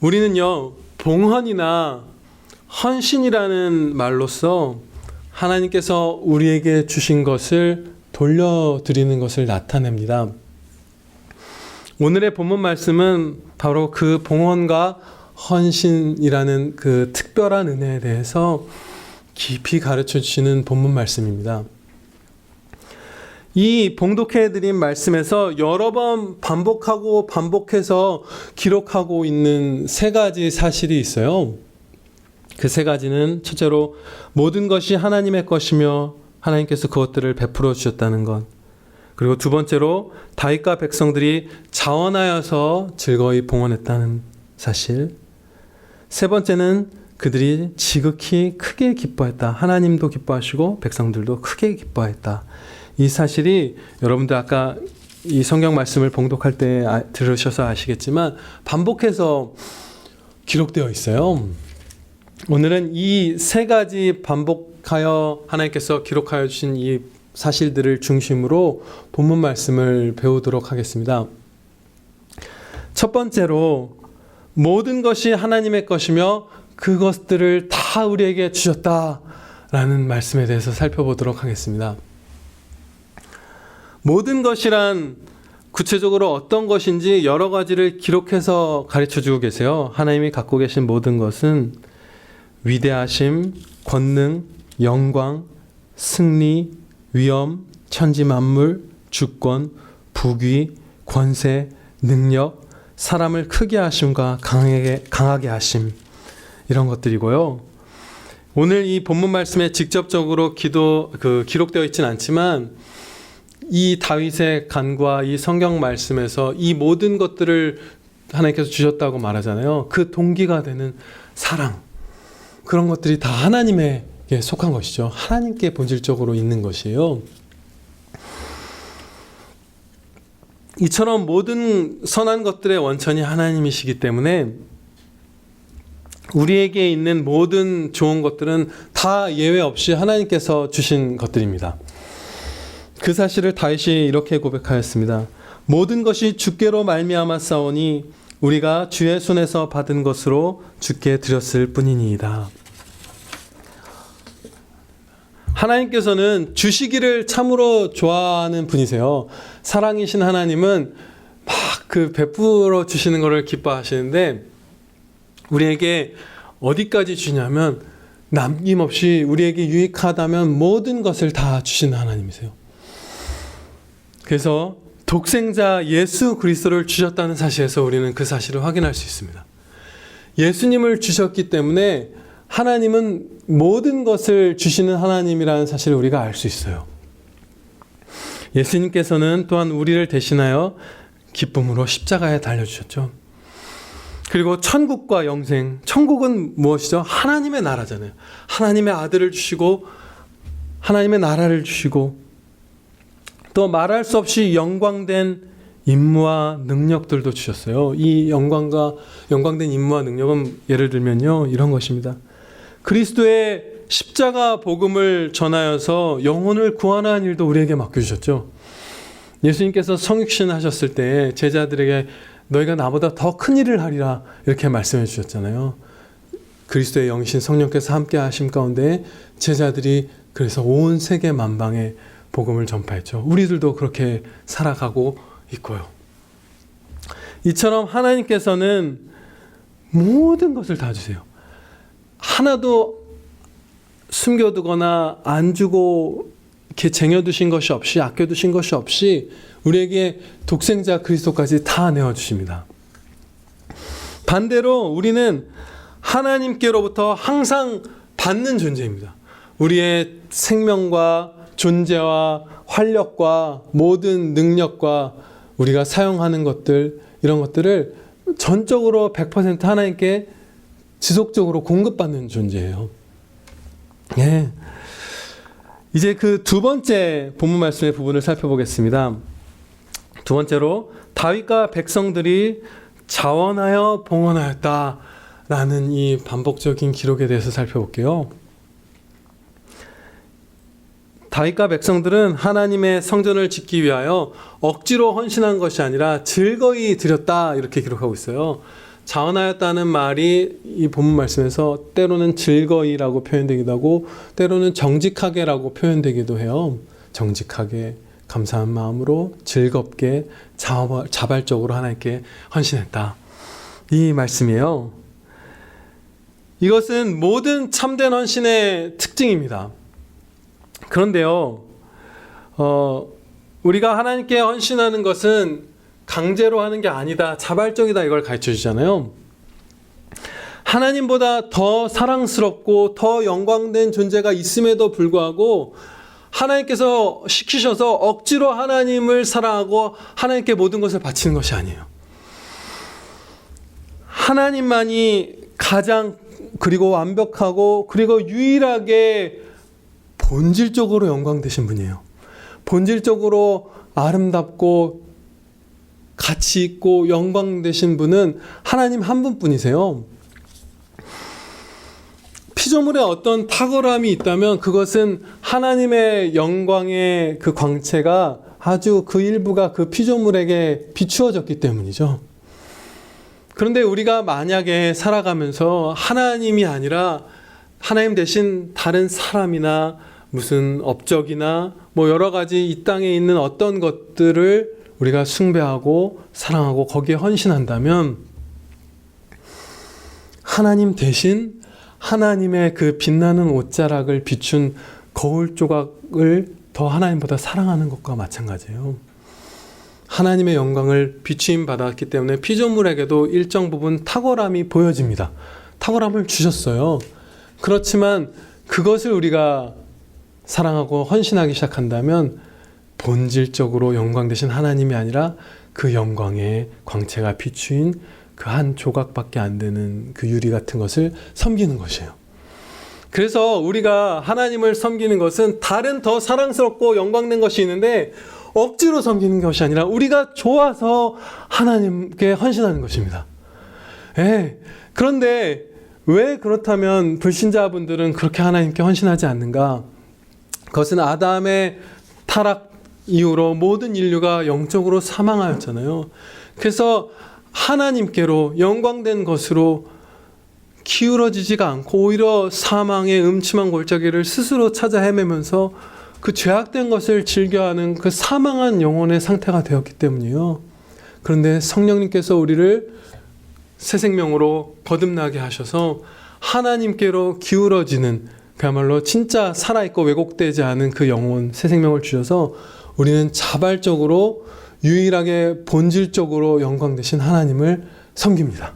우리는요, 봉헌이나 헌신이라는 말로써 하나님께서 우리에게 주신 것을 돌려드리는 것을 나타냅니다. 오늘의 본문 말씀은 바로 그 봉헌과 헌신이라는 그 특별한 은혜에 대해서 깊이 가르쳐 주시는 본문 말씀입니다. 이 봉독해드린 말씀에서 여러 번 반복하고 반복해서 기록하고 있는 세 가지 사실이 있어요. 그 세 가지는 첫째로 모든 것이 하나님의 것이며 하나님께서 그것들을 베풀어 주셨다는 것. 그리고 두 번째로 다윗과 백성들이 자원하여서 즐거이 봉헌했다는 사실. 세 번째는 그들이 지극히 크게 기뻐했다. 하나님도 기뻐하시고 백성들도 크게 기뻐했다. 이 사실이 여러분들 아까 이 성경 말씀을 봉독할 때 들으셔서 아시겠지만 반복해서 기록되어 있어요. 오늘은 이 세 가지 반복하여 하나님께서 기록하여 주신 이 사실들을 중심으로 본문 말씀을 배우도록 하겠습니다. 첫 번째로 모든 것이 하나님의 것이며 그것들을 다 우리에게 주셨다라는 말씀에 대해서 살펴보도록 하겠습니다. 모든 것이란 구체적으로 어떤 것인지 여러 가지를 기록해서 가르쳐주고 계세요. 하나님이 갖고 계신 모든 것은 위대하심, 권능, 영광, 승리, 위엄, 천지만물, 주권, 부귀, 권세, 능력, 사람을 크게 하심과 강하게 하심, 이런 것들이고요. 오늘 이 본문 말씀에 직접적으로 기록되어 있지는 않지만 이 다윗의 간과 이 성경 말씀에서 이 모든 것들을 하나님께서 주셨다고 말하잖아요. 그 동기가 되는 사랑, 그런 것들이 다 하나님에게 속한 것이죠. 하나님께 본질적으로 있는 것이에요. 이처럼 모든 선한 것들의 원천이 하나님이시기 때문에 우리에게 있는 모든 좋은 것들은 다 예외 없이 하나님께서 주신 것들입니다. 그 사실을 다윗이 이렇게 고백하였습니다. 모든 것이 주께로 말미암아 싸우니 우리가 주의 손에서 받은 것으로 주께 드렸을 뿐이니이다. 하나님께서는 주시기를 참으로 좋아하는 분이세요. 사랑이신 하나님은 막 그 베풀어 주시는 것을 기뻐하시는데 우리에게 어디까지 주냐면 남김없이 우리에게 유익하다면 모든 것을 다 주시는 하나님이세요. 그래서 독생자 예수 그리스도를 주셨다는 사실에서 우리는 그 사실을 확인할 수 있습니다. 예수님을 주셨기 때문에 하나님은 모든 것을 주시는 하나님이라는 사실을 우리가 알 수 있어요. 예수님께서는 또한 우리를 대신하여 기쁨으로 십자가에 달려주셨죠. 그리고 천국과 영생, 천국은 무엇이죠? 하나님의 나라잖아요. 하나님의 아들을 주시고 하나님의 나라를 주시고 또 말할 수 없이 영광된 임무와 능력들도 주셨어요. 이 영광된 임무와 능력은 예를 들면요, 이런 것입니다. 그리스도의 십자가 복음을 전하여서 영혼을 구원하는 일도 우리에게 맡겨주셨죠. 예수님께서 성육신 하셨을 때 제자들에게 너희가 나보다 더 큰 일을 하리라 이렇게 말씀해 주셨잖아요. 그리스도의 영이신 성령께서 함께 하심 가운데 제자들이 그래서 온 세계 만방에 복음을 전파했죠. 우리들도 그렇게 살아가고 있고요. 이처럼 하나님께서는 모든 것을 다 주세요. 하나도 숨겨두거나 안 주고 이렇게 쟁여두신 것이 없이, 아껴두신 것이 없이 우리에게 독생자 그리스도까지 다 내어주십니다. 반대로 우리는 하나님께로부터 항상 받는 존재입니다. 우리의 생명과 존재와 활력과 모든 능력과 우리가 사용하는 것들, 이런 것들을 전적으로 100% 하나님께 지속적으로 공급받는 존재예요. 예. 이제 그 두 번째 본문 말씀의 부분을 살펴보겠습니다. 두 번째로 다윗과 백성들이 자원하여 봉헌하였다라는 이 반복적인 기록에 대해서 살펴볼게요. 다윗과 백성들은 하나님의 성전을 짓기 위하여 억지로 헌신한 것이 아니라 즐거이 드렸다 이렇게 기록하고 있어요. 자원하였다는 말이 이 본문 말씀에서 때로는 즐거이라고 표현되기도 하고 때로는 정직하게라고 표현되기도 해요. 정직하게 감사한 마음으로 즐겁게 자발적으로 하나님께 헌신했다. 이 말씀이에요. 이것은 모든 참된 헌신의 특징입니다. 그런데요, 우리가 하나님께 헌신하는 것은 강제로 하는 게 아니다, 자발적이다, 이걸 가르쳐 주잖아요. 하나님보다 더 사랑스럽고 더 영광된 존재가 있음에도 불구하고 하나님께서 시키셔서 억지로 하나님을 사랑하고 하나님께 모든 것을 바치는 것이 아니에요. 하나님만이 가장 그리고 완벽하고 그리고 유일하게 본질적으로 영광되신 분이에요. 본질적으로 아름답고 가치 있고 영광되신 분은 하나님 한 분뿐이세요. 피조물에 어떤 탁월함이 있다면 그것은 하나님의 영광의 그 광채가 아주 그 일부가 그 피조물에게 비추어졌기 때문이죠. 그런데 우리가 만약에 살아가면서 하나님이 아니라 하나님 대신 다른 사람이나 무슨 업적이나 뭐 여러 가지 이 땅에 있는 어떤 것들을 우리가 숭배하고 사랑하고 거기에 헌신한다면 하나님 대신 하나님의 그 빛나는 옷자락을 비춘 거울 조각을 더 하나님보다 사랑하는 것과 마찬가지예요. 하나님의 영광을 비추임 받았기 때문에 피조물에게도 일정 부분 탁월함이 보여집니다. 탁월함을 주셨어요. 그렇지만 그것을 우리가 사랑하고 헌신하기 시작한다면 본질적으로 영광 되신 하나님이 아니라 그 영광의 광채가 비추인 그 한 조각밖에 안 되는 그 유리 같은 것을 섬기는 것이에요. 그래서 우리가 하나님을 섬기는 것은 다른 더 사랑스럽고 영광된 것이 있는데 억지로 섬기는 것이 아니라 우리가 좋아서 하나님께 헌신하는 것입니다. 그런데 왜 그렇다면 불신자분들은 그렇게 하나님께 헌신하지 않는가? 그것은 아담의 타락 이후로 모든 인류가 영적으로 사망하였잖아요. 그래서 하나님께로 영광된 것으로 기울어지지가 않고 오히려 사망의 음침한 골짜기를 스스로 찾아 헤매면서 그 죄악된 것을 즐겨하는 그 사망한 영혼의 상태가 되었기 때문이에요. 그런데 성령님께서 우리를 새 생명으로 거듭나게 하셔서 하나님께로 기울어지는 그야말로 진짜 살아있고 왜곡되지 않은 그 영혼, 새 생명을 주셔서 우리는 자발적으로 유일하게 본질적으로 영광 되신 하나님을 섬깁니다.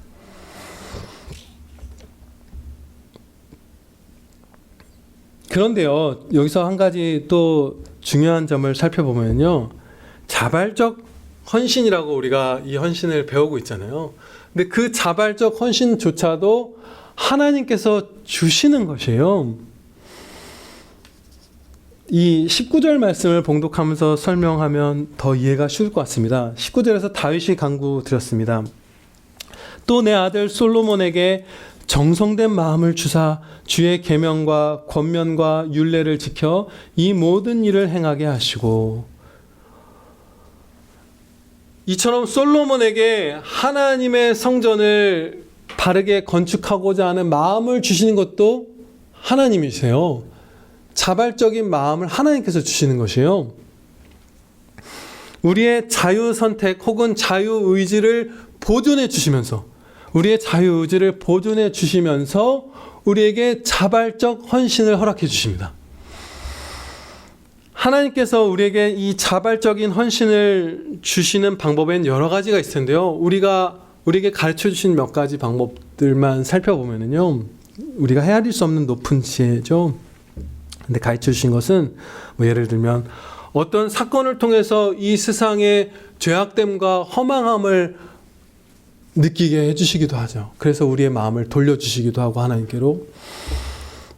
그런데요, 여기서 한 가지 또 중요한 점을 살펴보면요, 자발적 헌신이라고 우리가 이 헌신을 배우고 있잖아요. 근데 그 자발적 헌신조차도 하나님께서 주시는 것이에요. 이 19절 말씀을 봉독하면서 설명하면 더 이해가 쉬울 것 같습니다. 19절에서 다윗이 간구드렸습니다. 또 내 아들 솔로몬에게 정성된 마음을 주사 주의 계명과 권면과 율례를 지켜 이 모든 일을 행하게 하시고, 이처럼 솔로몬에게 하나님의 성전을 바르게 건축하고자 하는 마음을 주시는 것도 하나님이세요. 자발적인 마음을 하나님께서 주시는 것이에요. 우리의 자유 선택 혹은 자유 의지를 보존해 주시면서, 우리의 자유 의지를 보존해 주시면서 우리에게 자발적 헌신을 허락해 주십니다. 하나님께서 우리에게 이 자발적인 헌신을 주시는 방법엔 여러 가지가 있을 텐데요. 우리에게 가르쳐 주신 몇 가지 방법들만 살펴보면요, 우리가 헤아릴 수 없는 높은 지혜죠. 근데 가르쳐 주신 것은 뭐 예를 들면 어떤 사건을 통해서 이 세상의 죄악됨과 허망함을 느끼게 해주시기도 하죠. 그래서 우리의 마음을 돌려주시기도 하고 하나님께로,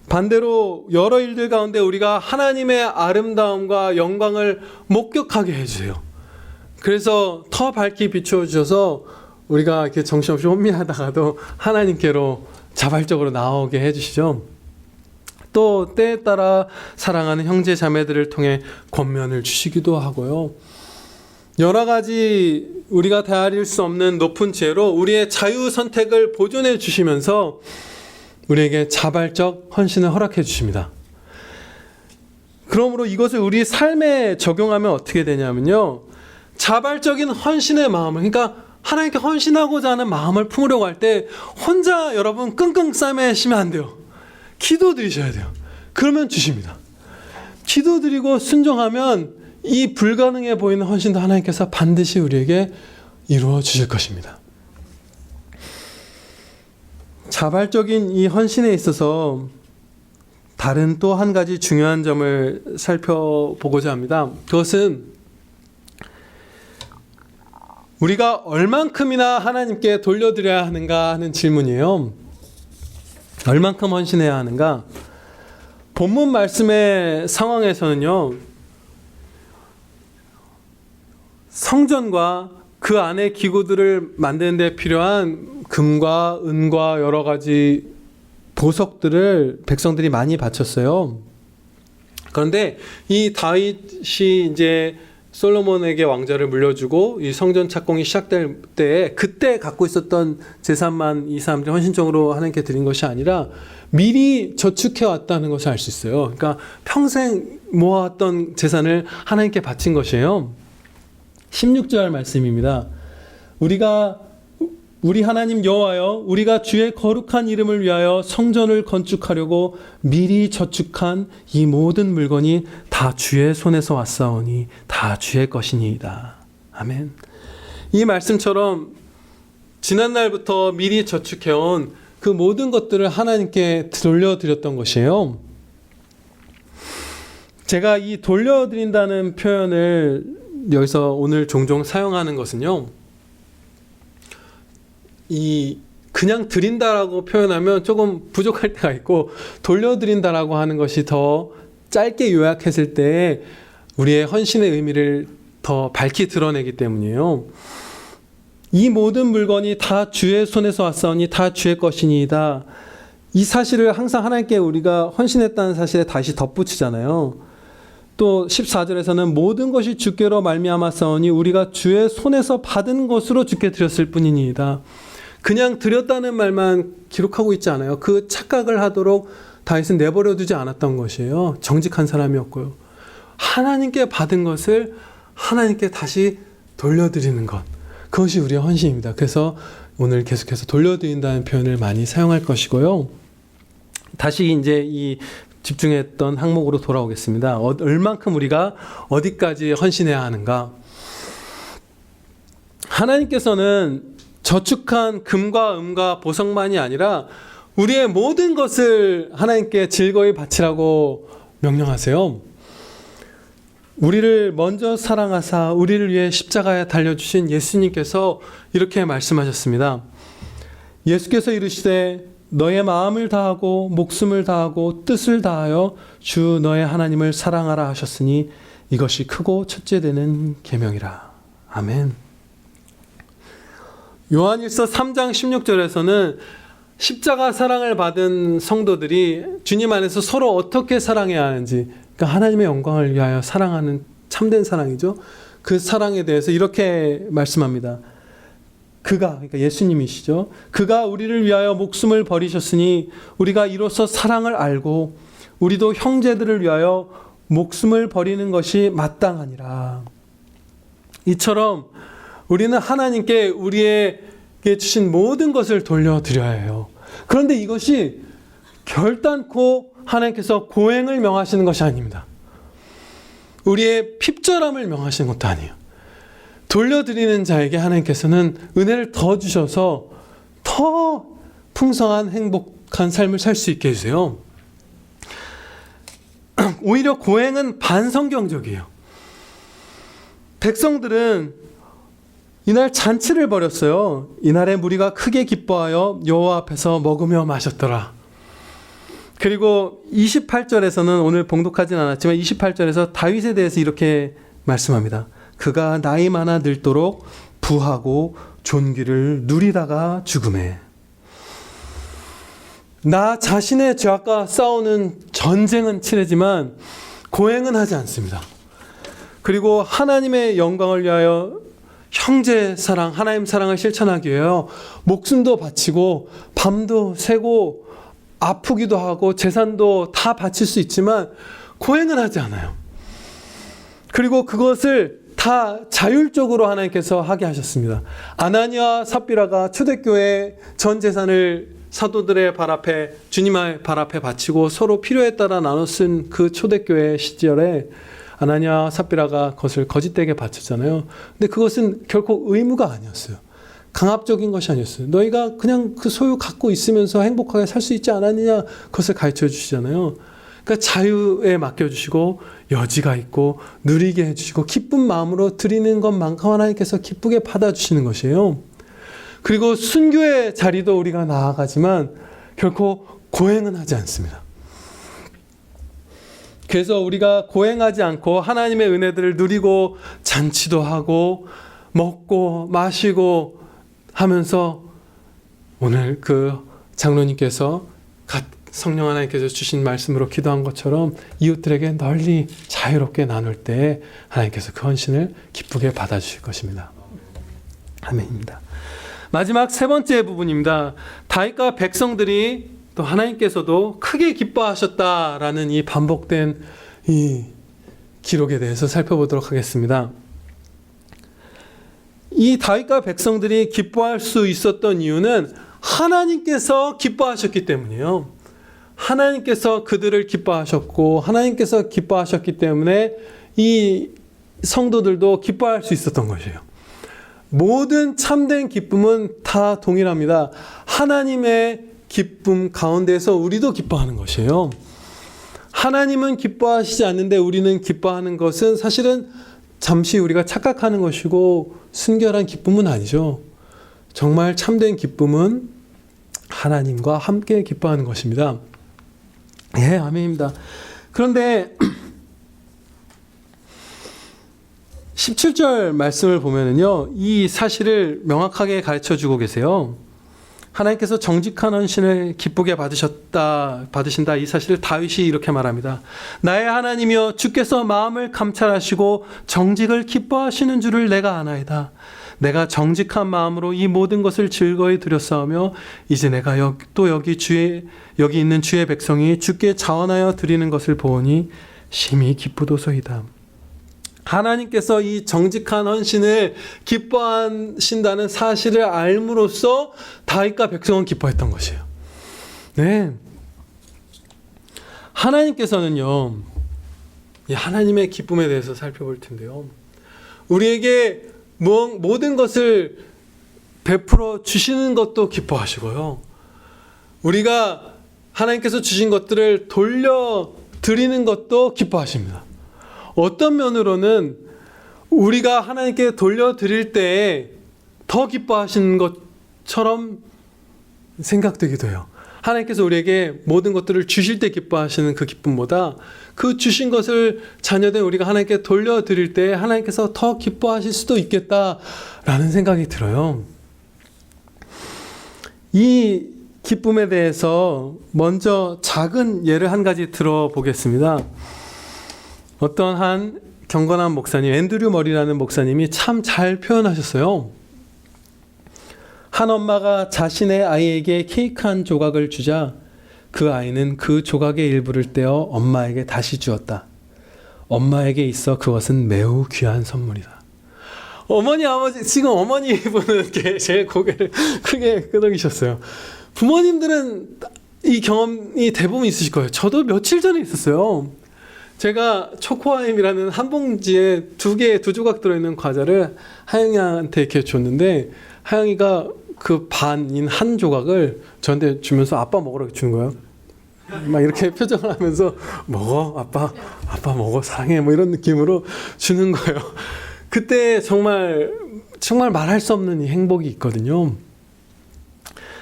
반대로 여러 일들 가운데 우리가 하나님의 아름다움과 영광을 목격하게 해주세요. 그래서 더 밝게 비추어 주셔서 우리가 이렇게 정신없이 혼미하다가도 하나님께로 자발적으로 나오게 해주시죠. 또 때에 따라 사랑하는 형제 자매들을 통해 권면을 주시기도 하고요. 여러 가지 우리가 헤아릴 수 없는 높은 지혜로 우리의 자유 선택을 보존해 주시면서 우리에게 자발적 헌신을 허락해 주십니다. 그러므로 이것을 우리 삶에 적용하면 어떻게 되냐면요, 자발적인 헌신의 마음을, 그러니까 하나님께 헌신하고자 하는 마음을 품으려고 할 때 혼자 여러분 끙끙 싸매시면 안 돼요. 기도드리셔야 돼요. 그러면 주십니다. 기도드리고 순종하면 이 불가능해 보이는 헌신도 하나님께서 반드시 우리에게 이루어 주실 것입니다. 자발적인 이 헌신에 있어서 다른 또 한 가지 중요한 점을 살펴보고자 합니다. 그것은 우리가 얼만큼이나 하나님께 돌려드려야 하는가 하는 질문이에요. 얼만큼 헌신해야 하는가? 본문 말씀의 상황에서는요, 성전과 그 안의 기구들을 만드는 데 필요한 금과 은과 여러 가지 보석들을 백성들이 많이 바쳤어요. 그런데 이 다윗이 이제 솔로몬에게 왕좌를 물려주고 이 성전 착공이 시작될 때에 그때 갖고 있었던 재산만 이 사람들이 헌신적으로 하나님께 드린 것이 아니라 미리 저축해 왔다는 것을 알 수 있어요. 그러니까 평생 모아왔던 재산을 하나님께 바친 것이에요. 16절 말씀입니다. 우리 하나님 여호와여, 우리가 주의 거룩한 이름을 위하여 성전을 건축하려고 미리 저축한 이 모든 물건이 다 주의 손에서 왔사오니 다 주의 것이니이다. 아멘. 이 말씀처럼 지난날부터 미리 저축해온 그 모든 것들을 하나님께 돌려드렸던 것이에요. 제가 이 돌려드린다는 표현을 여기서 오늘 종종 사용하는 것은요, 그냥 드린다라고 표현하면 조금 부족할 때가 있고, 돌려드린다라고 하는 것이 더 짧게 요약했을 때 우리의 헌신의 의미를 더 밝히 드러내기 때문이에요. 이 모든 물건이 다 주의 손에서 왔사오니 다 주의 것이니이다. 이 사실을 항상 하나님께 우리가 헌신했다는 사실에 다시 덧붙이잖아요. 또 14절에서는 모든 것이 주께로 말미암았사오니 우리가 주의 손에서 받은 것으로 주께 드렸을 뿐이니이다. 그냥 드렸다는 말만 기록하고 있지 않아요. 그 착각을 하도록 다윗은 내버려 두지 않았던 것이에요. 정직한 사람이었고요. 하나님께 받은 것을 하나님께 다시 돌려드리는 것, 그것이 우리의 헌신입니다. 그래서 오늘 계속해서 돌려드린다는 표현을 많이 사용할 것이고요. 다시 이제 이 집중했던 항목으로 돌아오겠습니다. 얼만큼 우리가 어디까지 헌신해야 하는가? 하나님께서는 저축한 금과 은과 보석만이 아니라 우리의 모든 것을 하나님께 즐거이 바치라고 명령하세요. 우리를 먼저 사랑하사 우리를 위해 십자가에 달려주신 예수님께서 이렇게 말씀하셨습니다. 예수께서 이르시되 너의 마음을 다하고 목숨을 다하고 뜻을 다하여 주 너의 하나님을 사랑하라 하셨으니 이것이 크고 첫째 되는 계명이라. 아멘. 요한일서 3장 16절에서는 십자가 사랑을 받은 성도들이 주님 안에서 서로 어떻게 사랑해야 하는지, 그러니까 하나님의 영광을 위하여 사랑하는 참된 사랑이죠. 그 사랑에 대해서 이렇게 말씀합니다. 그러니까 예수님이시죠. 그가 우리를 위하여 목숨을 버리셨으니 우리가 이로써 사랑을 알고 우리도 형제들을 위하여 목숨을 버리는 것이 마땅하니라. 이처럼 우리는 하나님께 우리에게 주신 모든 것을 돌려드려야 해요. 그런데 이것이 결단코 하나님께서 고행을 명하시는 것이 아닙니다. 우리의 핍절함을 명하시는 것도 아니에요. 돌려드리는 자에게 하나님께서는 은혜를 더 주셔서 더 풍성한 행복한 삶을 살 수 있게 해주세요. 오히려 고행은 반성경적이에요. 백성들은 이날 잔치를 벌였어요. 이날에 무리가 크게 기뻐하여 여호와 앞에서 먹으며 마셨더라. 그리고 28절에서는 오늘 봉독하진 않았지만 28절에서 다윗에 대해서 이렇게 말씀합니다. 그가 나이 많아 늙도록 부하고 존귀를 누리다가 죽음에. 나 자신의 죄악과 싸우는 전쟁은 치르지만 고행은 하지 않습니다. 그리고 하나님의 영광을 위하여 형제 사랑, 하나님 사랑을 실천하기 위하여 목숨도 바치고 밤도 새고 아프기도 하고 재산도 다 바칠 수 있지만 고행은 하지 않아요. 그리고 그것을 다 자율적으로 하나님께서 하게 하셨습니다. 아나니아 삽비라가 초대교회 전 재산을 사도들의 발 앞에, 주님의 발 앞에 바치고 서로 필요에 따라 나눠 쓴 그 초대교회 시절에 아나니아 삽비라가 그것을 거짓되게 바쳤잖아요. 근데 그것은 결코 의무가 아니었어요. 강압적인 것이 아니었어요. 너희가 그냥 그 소유 갖고 있으면서 행복하게 살 수 있지 않았느냐, 그것을 가르쳐 주시잖아요. 그러니까 자유에 맡겨주시고 여지가 있고 누리게 해주시고 기쁜 마음으로 드리는 것만큼 하나님께서 기쁘게 받아주시는 것이에요. 그리고 순교의 자리도 우리가 나아가지만 결코 고행은 하지 않습니다. 그래서 우리가 고행하지 않고 하나님의 은혜들을 누리고 잔치도 하고 먹고 마시고 하면서 오늘 그 장로님께서 성령 하나님께서 주신 말씀으로 기도한 것처럼 이웃들에게 널리 자유롭게 나눌 때 하나님께서 그 헌신을 기쁘게 받아주실 것입니다. 아멘입니다. 마지막 세 번째 부분입니다. 다윗과 백성들이 또 하나님께서도 크게 기뻐하셨다라는 이 반복된 이 기록에 대해서 살펴보도록 하겠습니다. 이 다윗과 백성들이 기뻐할 수 있었던 이유는 하나님께서 기뻐하셨기 때문이에요. 하나님께서 그들을 기뻐하셨고 하나님께서 기뻐하셨기 때문에 이 성도들도 기뻐할 수 있었던 것이에요. 모든 참된 기쁨은 다 동일합니다. 하나님의 기쁨 가운데서 우리도 기뻐하는 것이에요. 하나님은 기뻐하시지 않는데 우리는 기뻐하는 것은 사실은 잠시 우리가 착각하는 것이고 순결한 기쁨은 아니죠. 정말 참된 기쁨은 하나님과 함께 기뻐하는 것입니다. 예, 아멘입니다. 그런데 17절 말씀을 보면은요, 이 사실을 명확하게 가르쳐 주고 계세요. 하나님께서 정직한 헌신을 기쁘게 받으신다 이 사실을 다윗이 이렇게 말합니다. 나의 하나님이여 주께서 마음을 감찰하시고 정직을 기뻐하시는 줄을 내가 아나이다. 내가 정직한 마음으로 이 모든 것을 즐거이 드렸사오며 이제 내가 여기 있는 주의 백성이 주께 자원하여 드리는 것을 보오니 심히 기쁘도소이다. 하나님께서 이 정직한 헌신을 기뻐하신다는 사실을 알므로써 다윗과 백성은 기뻐했던 것이에요. 네. 하나님께서는요, 이 하나님의 기쁨에 대해서 살펴볼 텐데요. 우리에게 모든 것을 베풀어 주시는 것도 기뻐하시고요. 우리가 하나님께서 주신 것들을 돌려드리는 것도 기뻐하십니다. 어떤 면으로는 우리가 하나님께 돌려드릴 때 더 기뻐하시는 것처럼 생각되기도 해요. 하나님께서 우리에게 모든 것들을 주실 때 기뻐하시는 그 기쁨보다 그 주신 것을 자녀된 우리가 하나님께 돌려드릴 때 하나님께서 더 기뻐하실 수도 있겠다라는 생각이 들어요. 이 기쁨에 대해서 먼저 작은 예를 한 가지 들어보겠습니다. 어떤 한 경건한 목사님, 앤드류 머리라는 목사님이 참 잘 표현하셨어요. 한 엄마가 자신의 아이에게 케이크 한 조각을 주자 그 아이는 그 조각의 일부를 떼어 엄마에게 다시 주었다. 엄마에게 있어 그것은 매우 귀한 선물이다. 어머니, 아버지, 지금 어머니분은 제일 고개를 크게 끄덕이셨어요. 부모님들은 이 경험이 대부분 있으실 거예요. 저도 며칠 전에 있었어요. 제가 초코아임이라는 한 봉지에 두 조각 들어있는 과자를 하영이한테 이렇게 줬는데 하영이가 그 반인 한 조각을 저한테 주면서 아빠 먹으라고 주는 거예요. 막 이렇게 표정을 하면서 먹어 아빠 먹어 사랑해 뭐 이런 느낌으로 주는 거예요. 그때 정말 말할 수 없는 이 행복이 있거든요.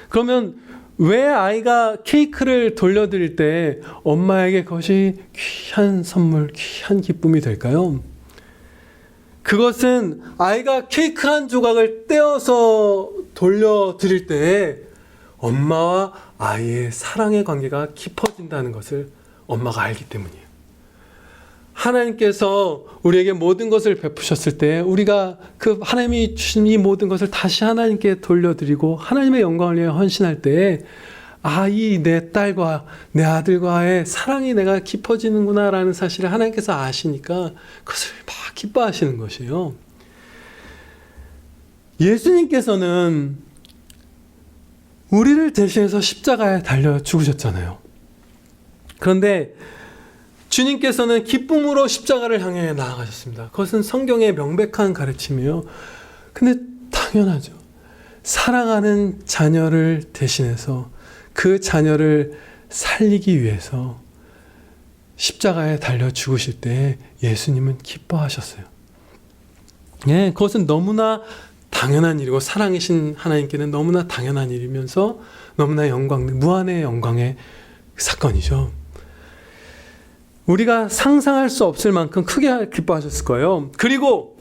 그러면 왜 아이가 케이크를 돌려드릴 때 엄마에게 그것이 귀한 선물, 귀한 기쁨이 될까요? 그것은 아이가 케이크 한 조각을 떼어서 돌려드릴 때 엄마와 아이의 사랑의 관계가 깊어진다는 것을 엄마가 알기 때문이에요. 하나님께서 우리에게 모든 것을 베푸셨을 때 우리가 그 하나님이 주신 이 모든 것을 다시 하나님께 돌려드리고 하나님의 영광을 위해 헌신할 때 이 내 딸과 내 아들과의 사랑이 내가 깊어지는구나라는 사실을 하나님께서 아시니까 그것을 막 기뻐하시는 것이에요. 예수님께서는 우리를 대신해서 십자가에 달려 죽으셨잖아요. 그런데 주님께서는 기쁨으로 십자가를 향해 나아가셨습니다. 그것은 성경의 명백한 가르침이에요. 근데 당연하죠. 사랑하는 자녀를 대신해서 그 자녀를 살리기 위해서 십자가에 달려 죽으실 때 예수님은 기뻐하셨어요. 예, 그것은 너무나 당연한 일이고 사랑이신 하나님께는 너무나 당연한 일이면서 너무나 무한의 영광의 사건이죠. 우리가 상상할 수 없을 만큼 크게 기뻐하셨을 거예요. 그리고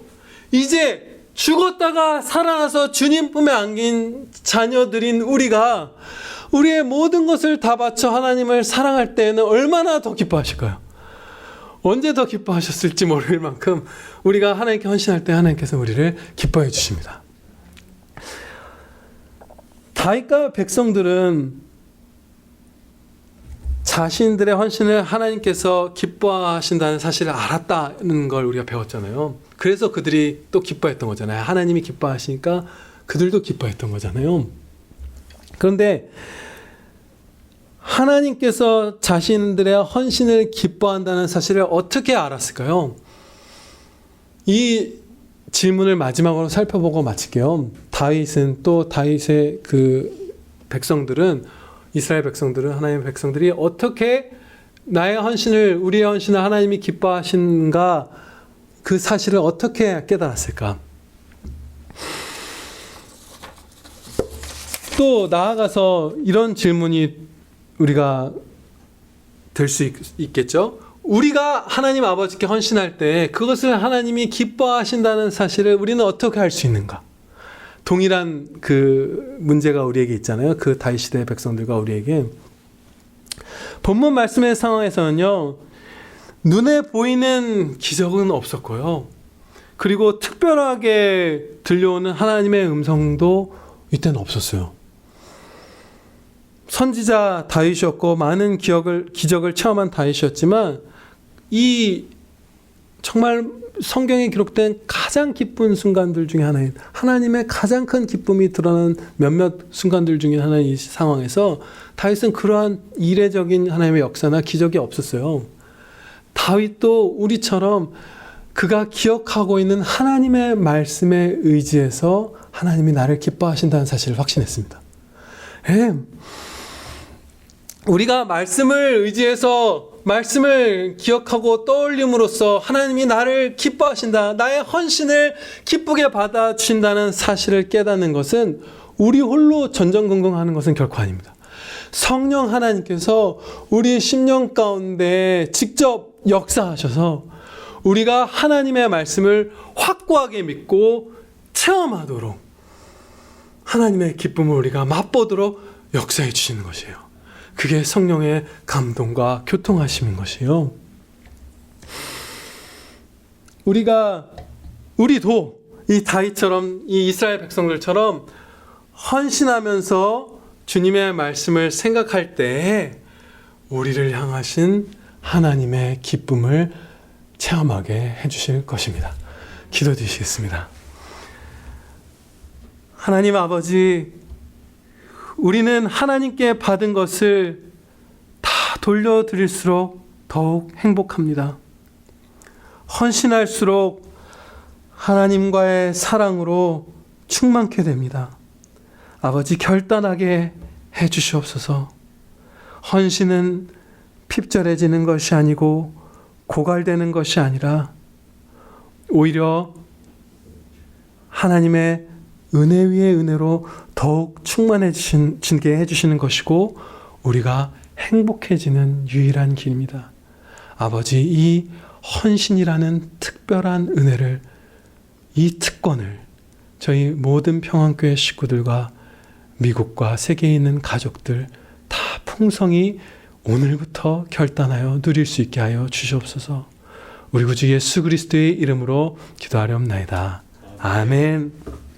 이제 죽었다가 살아나서 주님 품에 안긴 자녀들인 우리가 우리의 모든 것을 다 바쳐 하나님을 사랑할 때에는 얼마나 더 기뻐하실까요? 언제 더 기뻐하셨을지 모를 만큼 우리가 하나님께 헌신할 때 하나님께서 우리를 기뻐해 주십니다. 다윗과 백성들은 자신들의 헌신을 하나님께서 기뻐하신다는 사실을 알았다는 걸 우리가 배웠잖아요. 그래서 그들이 또 기뻐했던 거잖아요. 하나님이 기뻐하시니까 그들도 기뻐했던 거잖아요. 그런데 하나님께서 자신들의 헌신을 기뻐한다는 사실을 어떻게 알았을까요? 이 질문을 마지막으로 살펴보고 마칠게요. 다윗의 그 백성들은, 이스라엘 백성들은, 하나님의 백성들이 어떻게 나의 헌신을, 우리의 헌신을 하나님이 기뻐하신가, 그 사실을 어떻게 깨달았을까? 또 나아가서 이런 질문이 우리가 될 수 있겠죠? 우리가 하나님 아버지께 헌신할 때 그것을 하나님이 기뻐하신다는 사실을 우리는 어떻게 할 수 있는가? 동일한 그 문제가 우리에게 있잖아요. 그 다윗 시대의 백성들과 우리에게. 본문 말씀의 상황에서는요, 눈에 보이는 기적은 없었고요. 그리고 특별하게 들려오는 하나님의 음성도 이때는 없었어요. 선지자 다윗이었고 많은 기적을 체험한 다윗이었지만 이 정말 성경에 기록된 가장 기쁜 순간들 중에 하나인, 하나님의 가장 큰 기쁨이 드러나는 몇몇 순간들 중에 하나인 이 상황에서 다윗은 그러한 이례적인 하나님의 역사나 기적이 없었어요. 다윗도 우리처럼 그가 기억하고 있는 하나님의 말씀에 의지해서 하나님이 나를 기뻐하신다는 사실을 확신했습니다. 우리가 말씀을 의지해서 말씀을 기억하고 떠올림으로써 하나님이 나를 기뻐하신다, 나의 헌신을 기쁘게 받아주신다는 사실을 깨닫는 것은 우리 홀로 전전긍긍하는 것은 결코 아닙니다. 성령 하나님께서 우리 심령 가운데 직접 역사하셔서 우리가 하나님의 말씀을 확고하게 믿고 체험하도록, 하나님의 기쁨을 우리가 맛보도록 역사해 주시는 것이에요. 그게 성령의 감동과 교통하심인 것이에요. 우리도 이 다윗처럼, 이 이스라엘 백성들처럼 헌신하면서 주님의 말씀을 생각할 때 우리를 향하신 하나님의 기쁨을 체험하게 해주실 것입니다. 기도드리시겠습니다. 하나님 아버지, 우리는 하나님께 받은 것을 다 돌려드릴수록 더욱 행복합니다. 헌신할수록 하나님과의 사랑으로 충만케 됩니다. 아버지, 결단하게 해주시옵소서. 헌신은 핍절해지는 것이 아니고 고갈되는 것이 아니라 오히려 하나님의 은혜 위에 은혜로 더욱 충만해지게 해주시는 것이고 우리가 행복해지는 유일한 길입니다. 아버지, 이 헌신이라는 특별한 은혜를, 이 특권을 저희 모든 평안교회 식구들과 미국과 세계에 있는 가족들 다 풍성히 오늘부터 결단하여 누릴 수 있게 하여 주시옵소서. 우리 구주 예수 그리스도의 이름으로 기도하렵나이다. 아멘.